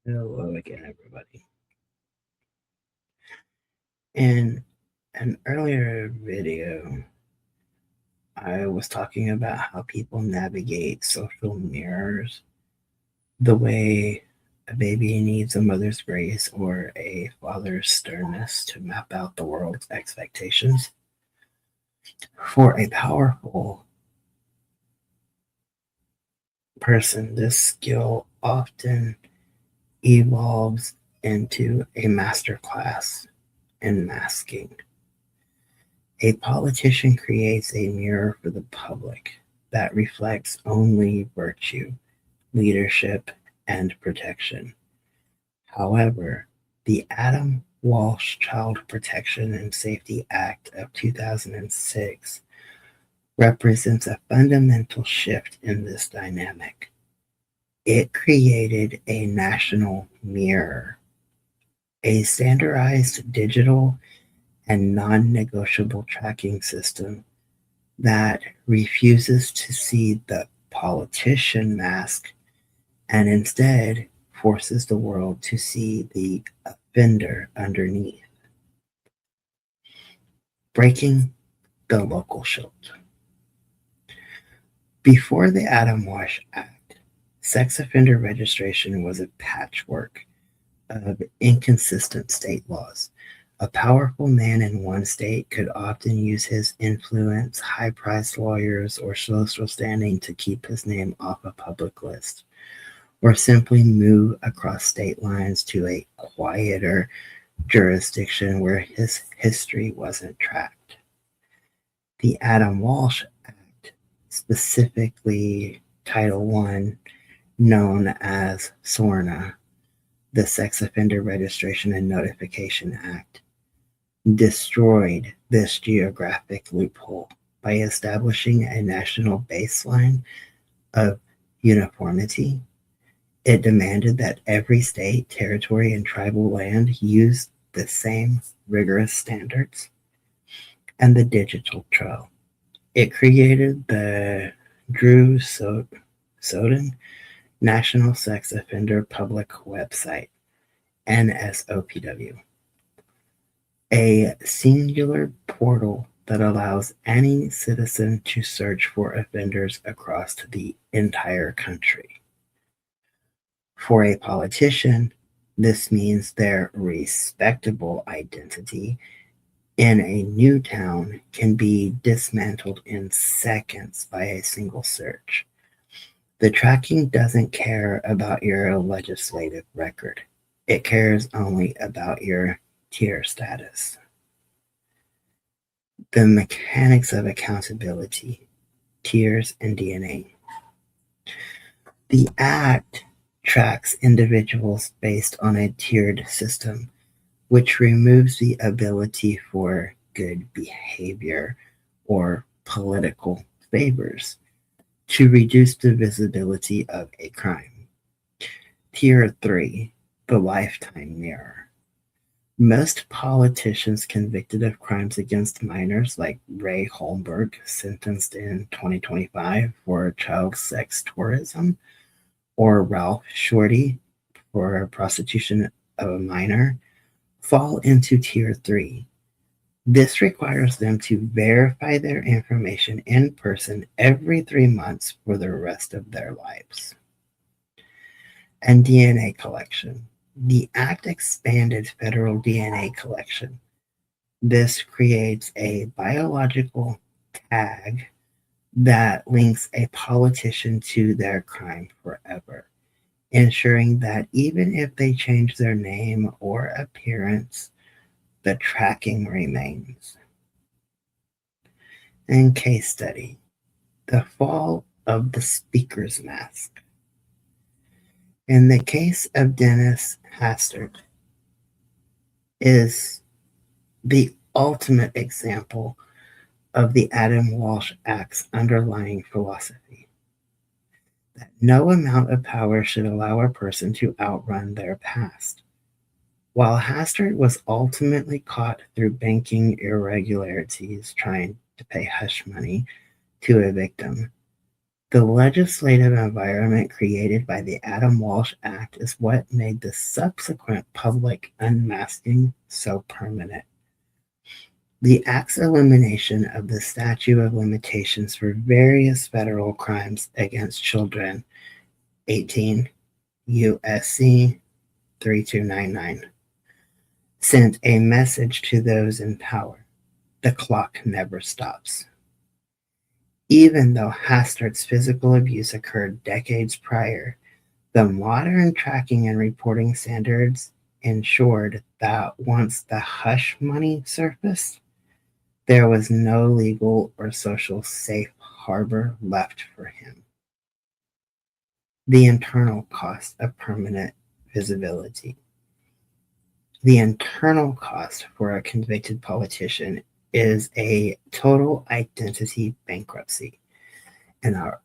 Hello again, everybody. In an earlier video, I was talking about how people navigate social mirrors the way a baby needs a mother's grace or a father's sternness to map out the world's expectations. For a powerful person, this skill often evolves into a masterclass in masking. A politician creates a mirror for the public that reflects only virtue, leadership, and protection. However, the Adam Walsh Child Protection and Safety Act of 2006 represents a fundamental shift in this dynamic. It created a national mirror, a standardized digital and non negotiable tracking system that refuses to see the politician mask and instead forces the world to see the offender underneath, breaking the local shield. Before the Adam Walsh Act, sex offender registration was a patchwork of inconsistent state laws. A powerful man in one state could often use his influence, high priced lawyers, or social standing to keep his name off a public list, or simply move across state lines to a quieter jurisdiction where his history wasn't tracked. The Adam Walsh Act, specifically Title I, known as SORNA, the Sex Offender Registration and Notification Act, destroyed this geographic loophole by establishing a national baseline of uniformity. It demanded that every state, territory, and tribal land use the same rigorous standards and the digital trail. It created the Drew Soden National Sex Offender Public Website, NSOPW, a singular portal that allows any citizen to search for offenders across the entire country. For a politician, this means their respectable identity in a new town can be dismantled in seconds by a single search. The tracking doesn't care about your legislative record, it cares only about your tier status. The mechanics of accountability, tiers, and DNA. The Act tracks individuals based on a tiered system, which removes the ability for good behavior or political favors to reduce the visibility of a crime. Tier 3, the lifetime mirror. Most politicians convicted of crimes against minors, like Ray Holmberg, sentenced in 2025 for child sex tourism, or Ralph Shorty for prostitution of a minor, fall into Tier 3. This requires them to verify their information in person every 3 months for the rest of their lives. And DNA collection. The Act expanded federal DNA collection. This creates a biological tag that links a politician to their crime forever, ensuring that even if they change their name or appearance, the tracking remains. And case study: the fall of the speaker's mask. In the case of Dennis Hastert, is the ultimate example of the Adam Walsh Act's underlying philosophy that no amount of power should allow a person to outrun their past. While Hastert was ultimately caught through banking irregularities trying to pay hush money to a victim, The legislative environment created by the Adam Walsh Act is what made the subsequent public unmasking so permanent. The Act's elimination of the statute of limitations for various federal crimes against children, 18 U.S.C. 3299, sent a message to those in power: the clock never stops. Even though Hastard's physical abuse occurred decades prior, the modern tracking and reporting standards ensured that once the hush money surfaced, there was no legal or social safe harbor left for him. The internal cost of permanent visibility. The internal cost for a convicted politician is a total identity bankruptcy. In our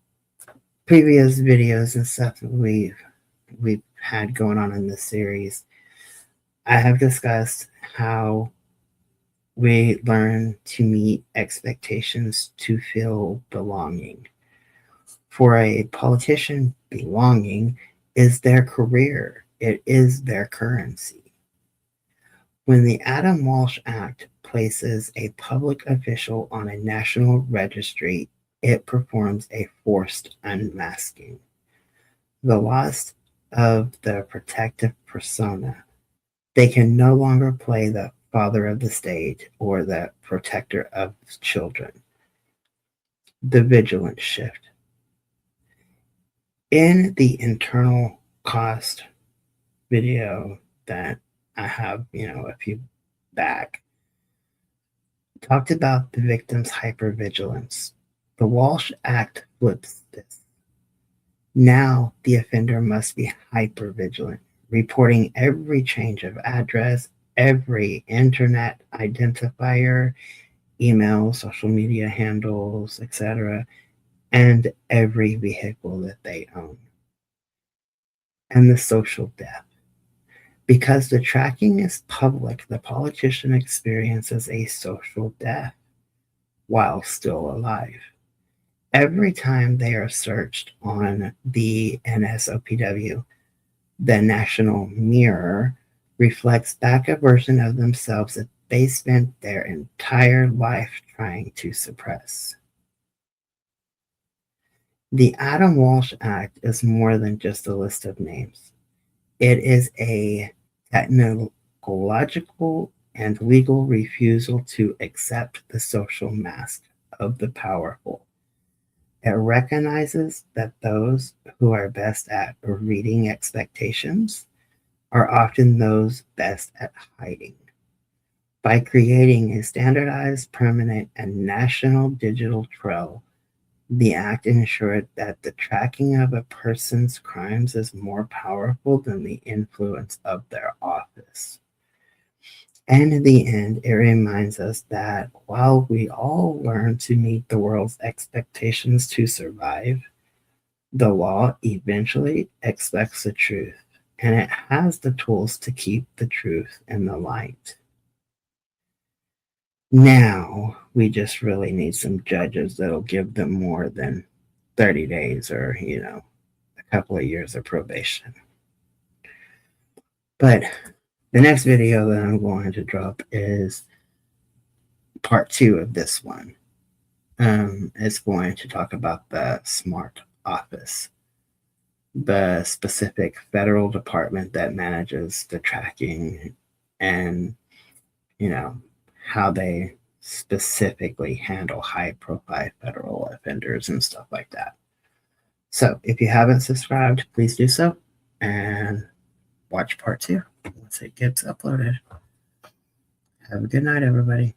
previous videos and stuff that we've had going on in this series, I have discussed how we learn to meet expectations to feel belonging. For a politician, belonging is their career. It is their currency. When the Adam Walsh Act places a public official on a national registry, it performs a forced unmasking. The loss of the protective persona. They can no longer play the father of the state or the protector of children. The vigilant shift. In the internal cost video that I have, a few back, talked about the victim's hypervigilance. The Walsh Act flips this. Now the offender must be hypervigilant, reporting every change of address, every internet identifier, email, social media handles, etc., and every vehicle that they own. And the social death. Because the tracking is public, the politician experiences a social death while still alive. Every time they are searched on the NSOPW, the National Mirror reflects back a version of themselves that they spent their entire life trying to suppress. The Adam Walsh Act is more than just a list of names. It is a technological and legal refusal to accept the social mask of the powerful. It recognizes that those who are best at reading expectations are often those best at hiding. By creating a standardized, permanent, and national digital trail, the Act ensured that the tracking of a person's crimes is more powerful than the influence of their office. And in the end, it reminds us that while we all learn to meet the world's expectations to survive, the law eventually expects the truth, and it has the tools to keep the truth in the light. Now, we just really need some judges that'll give them more than 30 days or, a couple of years of probation. But the next video that I'm going to drop is part 2 of this one. It's going to talk about the SMART office, the specific federal department that manages the tracking and, how they specifically handle high-profile federal offenders and stuff like that. So if you haven't subscribed, please do so and watch part 2 once it gets uploaded. Have a good night, everybody.